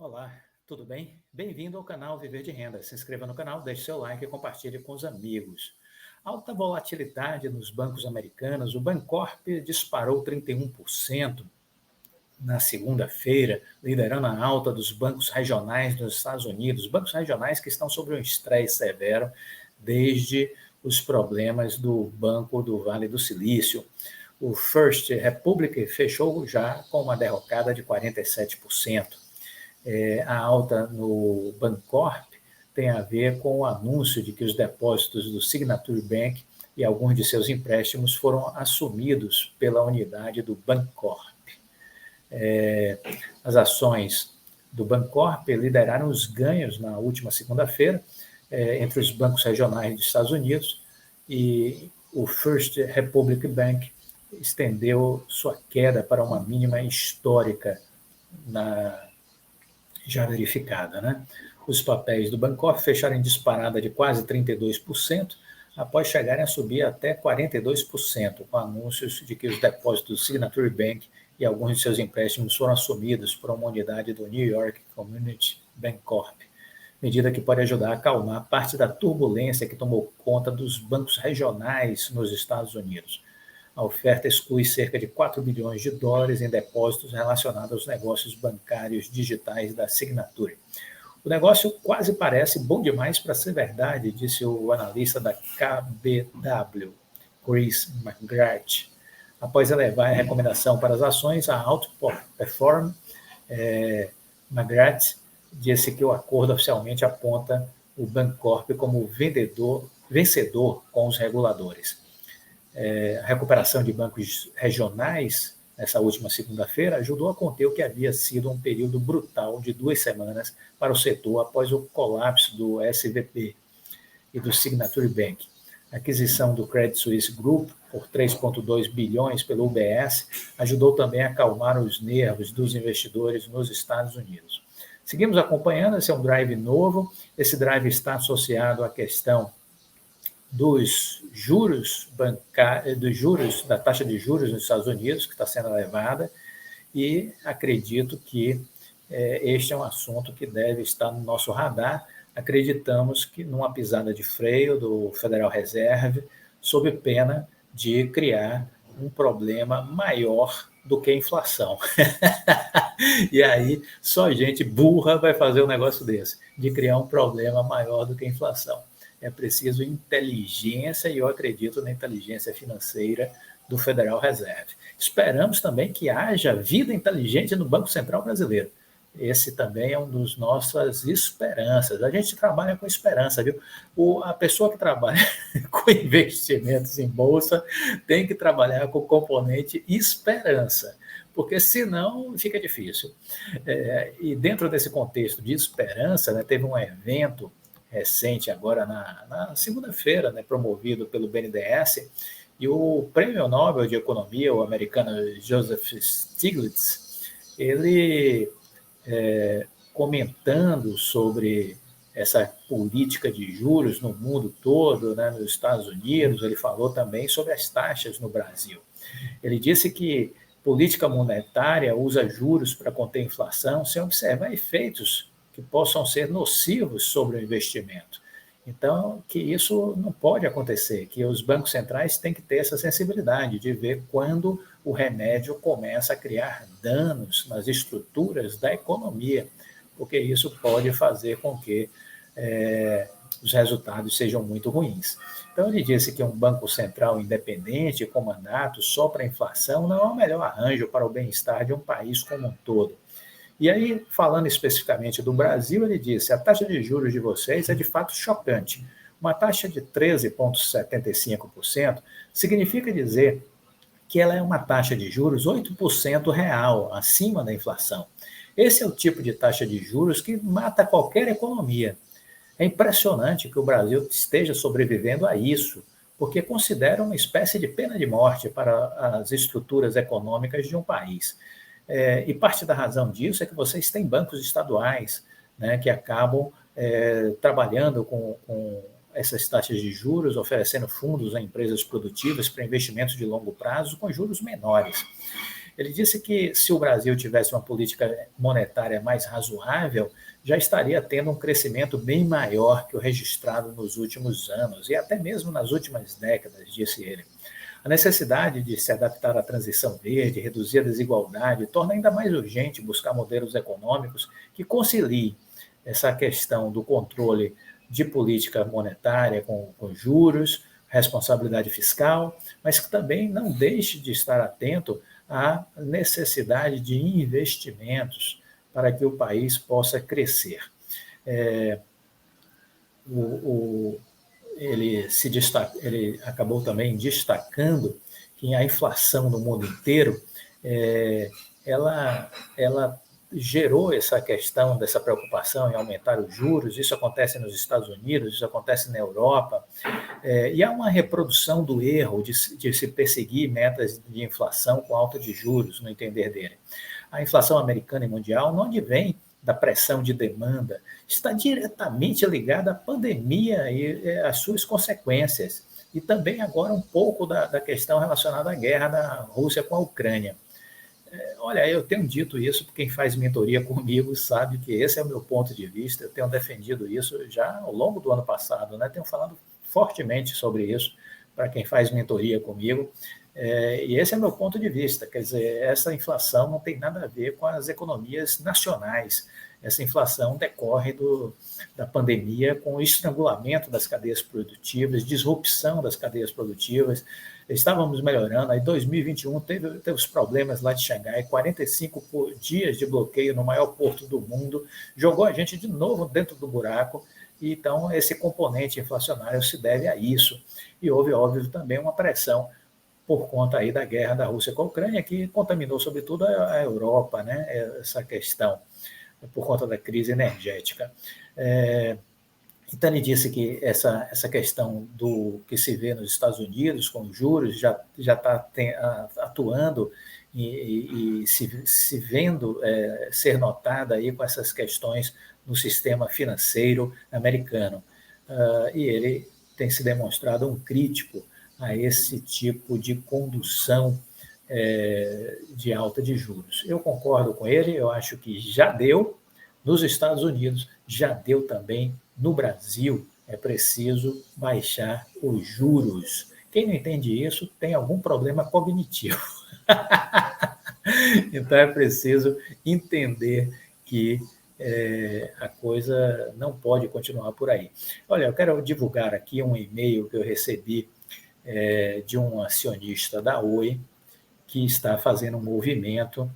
Olá, tudo bem? Bem-vindo ao canal Viver de Renda. Se inscreva no canal, deixe seu like e compartilhe com os amigos. Alta volatilidade nos bancos americanos. O Bancorp disparou 31% na segunda-feira, liderando a alta dos bancos regionais dos Estados Unidos. Bancos regionais que estão sob um estresse severo desde os problemas do Banco do Vale do Silício. O First Republic fechou já com uma derrocada de 47%. A alta no Bancorp tem a ver com o anúncio de que os depósitos do Signature Bank e alguns de seus empréstimos foram assumidos pela unidade do Bancorp. As ações do Bancorp lideraram os ganhos na última segunda-feira entre os bancos regionais dos Estados Unidos, e o First Republic Bank estendeu sua queda para uma mínima histórica já verificada, né? Os papéis do Bancorp fecharam em disparada de quase 32%, após chegarem a subir até 42%, com anúncios de que os depósitos do Signature Bank e alguns de seus empréstimos foram assumidos por uma unidade do New York Community Bancorp, medida que pode ajudar a acalmar parte da turbulência que tomou conta dos bancos regionais nos Estados Unidos. A oferta exclui cerca de 4 bilhões de dólares em depósitos relacionados aos negócios bancários digitais da Signature. O negócio quase parece bom demais para ser verdade, disse o analista da KBW, Chris McGrath. Após elevar a recomendação para as ações, a Outperform, McGrath disse que o acordo oficialmente aponta o Bancorp como vencedor com os reguladores. A recuperação de bancos regionais nessa última segunda-feira ajudou a conter o que havia sido um período brutal de 2 semanas para o setor após o colapso do SVB e do Signature Bank. A aquisição do Credit Suisse Group por 3,2 bilhões pelo UBS ajudou também a acalmar os nervos dos investidores nos Estados Unidos. Seguimos acompanhando, esse é um drive novo, esse drive está associado à questão dos juros da taxa de juros nos Estados Unidos, que está sendo elevada, e acredito que este é um assunto que deve estar no nosso radar. Acreditamos que numa pisada de freio do Federal Reserve, sob pena de criar um problema maior do que a inflação. E aí, só gente burra vai fazer um negócio desse, de criar um problema maior do que a inflação. É preciso inteligência, e eu acredito na inteligência financeira do Federal Reserve. Esperamos também que haja vida inteligente no Banco Central Brasileiro. Esse também é um dos nossas esperanças. A gente trabalha com esperança, viu? A pessoa que trabalha com investimentos em bolsa tem que trabalhar com o componente esperança, porque senão fica difícil. E dentro desse contexto de esperança, né, teve um evento recente agora na segunda-feira, né, promovido pelo BNDES, e o Prêmio Nobel de Economia, o americano Joseph Stiglitz, ele comentando sobre essa política de juros no mundo todo, né, nos Estados Unidos, ele falou também sobre as taxas no Brasil. Ele disse que política monetária usa juros para conter a inflação sem observar efeitos que possam ser nocivos sobre o investimento. Então, que isso não pode acontecer, que os bancos centrais têm que ter essa sensibilidade de ver quando o remédio começa a criar danos nas estruturas da economia, porque isso pode fazer com que os resultados sejam muito ruins. Então, ele disse que um banco central independente, com mandato só para a inflação, não é o melhor arranjo para o bem-estar de um país como um todo. E aí, falando especificamente do Brasil, ele disse: a taxa de juros de vocês é de fato chocante. Uma taxa de 13,75% significa dizer que ela é uma taxa de juros 8% real, acima da inflação. Esse é o tipo de taxa de juros que mata qualquer economia. É impressionante que o Brasil esteja sobrevivendo a isso, porque considera uma espécie de pena de morte para as estruturas econômicas de um país. E parte da razão disso é que vocês têm bancos estaduais, né, que acabam trabalhando com essas taxas de juros, oferecendo fundos a empresas produtivas para investimentos de longo prazo com juros menores. Ele disse que se o Brasil tivesse uma política monetária mais razoável, já estaria tendo um crescimento bem maior que o registrado nos últimos anos e até mesmo nas últimas décadas, disse ele. A necessidade de se adaptar à transição verde, reduzir a desigualdade, torna ainda mais urgente buscar modelos econômicos que conciliem essa questão do controle de política monetária com juros, responsabilidade fiscal, mas que também não deixe de estar atento à necessidade de investimentos para que o país possa crescer. Ele acabou também destacando que a inflação no mundo inteiro, ela gerou essa questão dessa preocupação em aumentar os juros. Isso acontece nos Estados Unidos, isso acontece na Europa, e há uma reprodução do erro de se perseguir metas de inflação com alta de juros, no entender dele. A inflação americana e mundial não advém da pressão de demanda, está diretamente ligada à pandemia e às suas consequências, e também agora um pouco da questão relacionada à guerra da Rússia com a Ucrânia. Olha, eu tenho dito isso, porque quem faz mentoria comigo sabe que esse é o meu ponto de vista, eu tenho defendido isso já ao longo do ano passado, né? Tenho falado fortemente sobre isso para quem faz mentoria comigo, e esse é o meu ponto de vista. Quer dizer, essa inflação não tem nada a ver com as economias nacionais. Essa inflação decorre da pandemia, com o estrangulamento das cadeias produtivas, disrupção das cadeias produtivas. Estávamos melhorando, aí 2021 teve os problemas lá de Xangai, 45 dias de bloqueio no maior porto do mundo, jogou a gente de novo dentro do buraco. Então, esse componente inflacionário se deve a isso. E houve, óbvio, também uma pressão por conta aí da guerra da Rússia com a Ucrânia, que contaminou, sobretudo, a Europa, né? Essa questão, por conta da crise energética. Então, ele disse que essa questão do que se vê nos Estados Unidos, com os juros, já está atuando e se vendo ser notada aí com essas questões no sistema financeiro americano. E ele tem se demonstrado um crítico a esse tipo de condução de alta de juros. Eu concordo com ele, eu acho que já deu nos Estados Unidos, já deu também no Brasil. É preciso baixar os juros. Quem não entende isso tem algum problema cognitivo. Então é preciso entender que a coisa não pode continuar por aí. Olha, eu quero divulgar aqui um e-mail que eu recebi de um acionista da Oi, que está fazendo um movimento.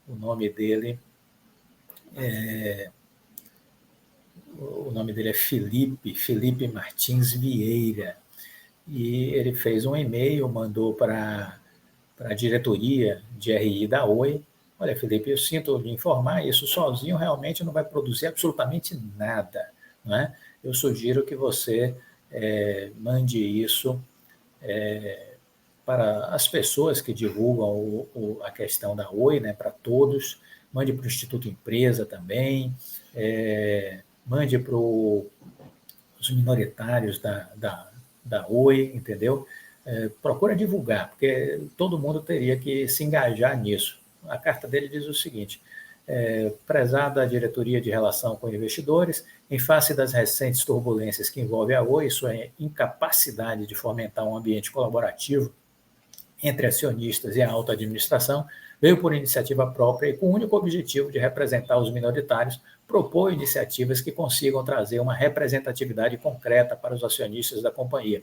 O nome dele é Felipe Martins Vieira, e ele fez um e-mail, mandou para a diretoria de RI da Oi. Olha, Felipe, eu sinto lhe informar, isso sozinho realmente não vai produzir absolutamente nada, não é? Eu sugiro que você mande isso para as pessoas que divulgam a questão da Oi, né, para todos. Mande para o Instituto Empresa também, mande para os minoritários da Oi, entendeu? Procura divulgar, porque todo mundo teria que se engajar nisso. A carta dele diz o seguinte: prezada diretoria de relação com investidores, em face das recentes turbulências que envolvem a Oi e sua incapacidade de fomentar um ambiente colaborativo entre acionistas e a alta administração, veio por iniciativa própria e com o único objetivo de representar os minoritários, propor iniciativas que consigam trazer uma representatividade concreta para os acionistas da companhia,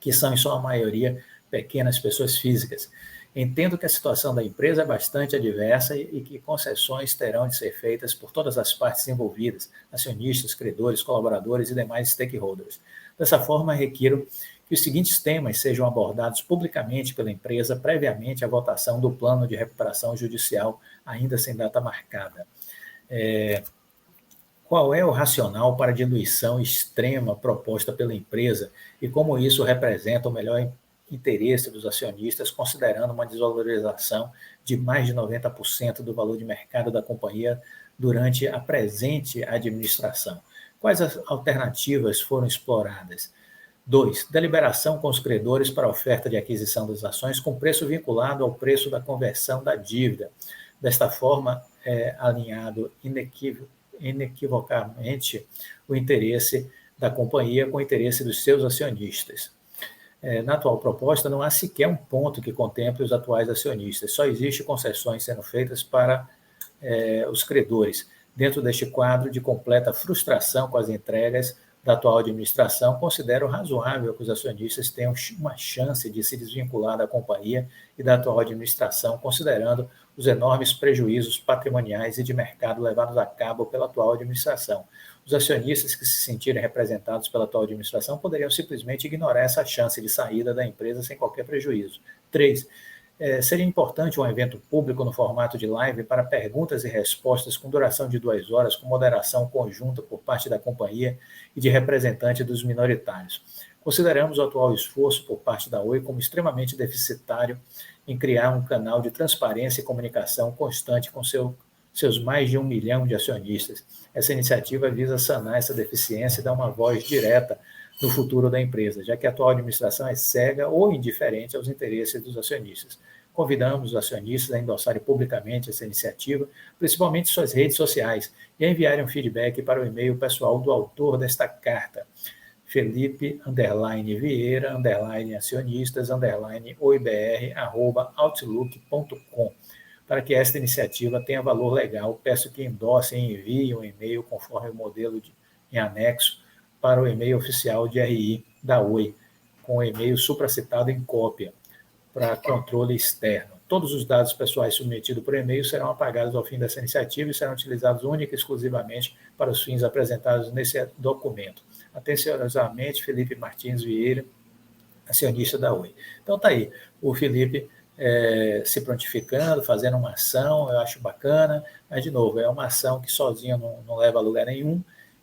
que são, em sua maioria, pequenas pessoas físicas. Entendo que a situação da empresa é bastante adversa e que concessões terão de ser feitas por todas as partes envolvidas, acionistas, credores, colaboradores e demais stakeholders. Dessa forma, requiro que os seguintes temas sejam abordados publicamente pela empresa previamente à votação do plano de recuperação judicial, ainda sem data marcada. Qual é o racional para a diluição extrema proposta pela empresa e como isso representa o melhor interesse dos acionistas, considerando uma desvalorização de mais de 90% do valor de mercado da companhia durante a presente administração? Quais as alternativas foram exploradas? 2. Deliberação com os credores para oferta de aquisição das ações com preço vinculado ao preço da conversão da dívida. Desta forma, é alinhado inequivocamente o interesse da companhia com o interesse dos seus acionistas. Na atual proposta, não há sequer um ponto que contemple os atuais acionistas, só existe concessões sendo feitas para os credores. Dentro deste quadro de completa frustração com as entregas da atual administração, considero razoável que os acionistas tenham uma chance de se desvincular da companhia e da atual administração, considerando os enormes prejuízos patrimoniais e de mercado levados a cabo pela atual administração. Os acionistas que se sentirem representados pela atual administração poderiam simplesmente ignorar essa chance de saída da empresa sem qualquer prejuízo. 3. Seria importante um evento público no formato de live para perguntas e respostas com duração de 2 horas, com moderação conjunta por parte da companhia e de representante dos minoritários. Consideramos o atual esforço por parte da Oi como extremamente deficitário em criar um canal de transparência e comunicação constante com seus mais de 1 milhão de acionistas. Essa iniciativa visa sanar essa deficiência e dar uma voz direta no futuro da empresa, já que a atual administração é cega ou indiferente aos interesses dos acionistas. Convidamos os acionistas a endossarem publicamente essa iniciativa, principalmente em suas redes sociais, e a enviarem um feedback para o e-mail pessoal do autor desta carta, Felipe_Vieira_Acionistas_OIBR@outlook.com. Para que esta iniciativa tenha valor legal, peço que endossem e enviem um e-mail conforme o modelo em anexo para o e-mail oficial de RI da Oi, com o e-mail supracitado em cópia, para controle externo. Todos os dados pessoais submetidos por e-mail serão apagados ao fim dessa iniciativa e serão utilizados única e exclusivamente para os fins apresentados nesse documento. Atenciosamente, Felipe Martins Vieira, acionista da Oi. Então está aí, o Felipe se prontificando, fazendo uma ação, eu acho bacana, mas, de novo, é uma ação que sozinha não leva a lugar nenhum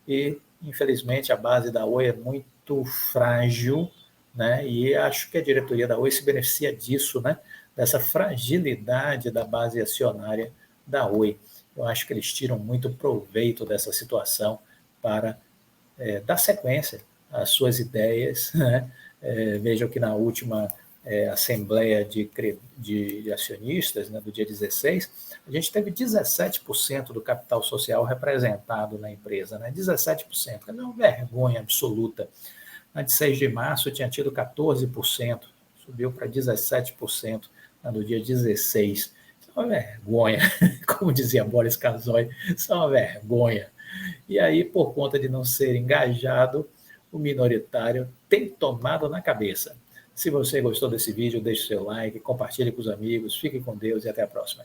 e, infelizmente, a base da Oi é muito frágil, né? E acho que a diretoria da Oi se beneficia disso, né? Dessa fragilidade da base acionária da Oi. Eu acho que eles tiram muito proveito dessa situação para dar sequência às suas ideias, né? Vejam que na última Assembleia de Acionistas, né, do dia 16, a gente teve 17% do capital social representado na empresa, né? 17%, é uma vergonha absoluta. Na de 6 de março tinha tido 14%, subiu para 17% no dia 16. Isso é uma vergonha, como dizia Boris Casoy, isso é uma vergonha. E aí, por conta de não ser engajado, o minoritário tem tomado na cabeça. Se você gostou desse vídeo, deixe seu like, compartilhe com os amigos, fique com Deus e até a próxima.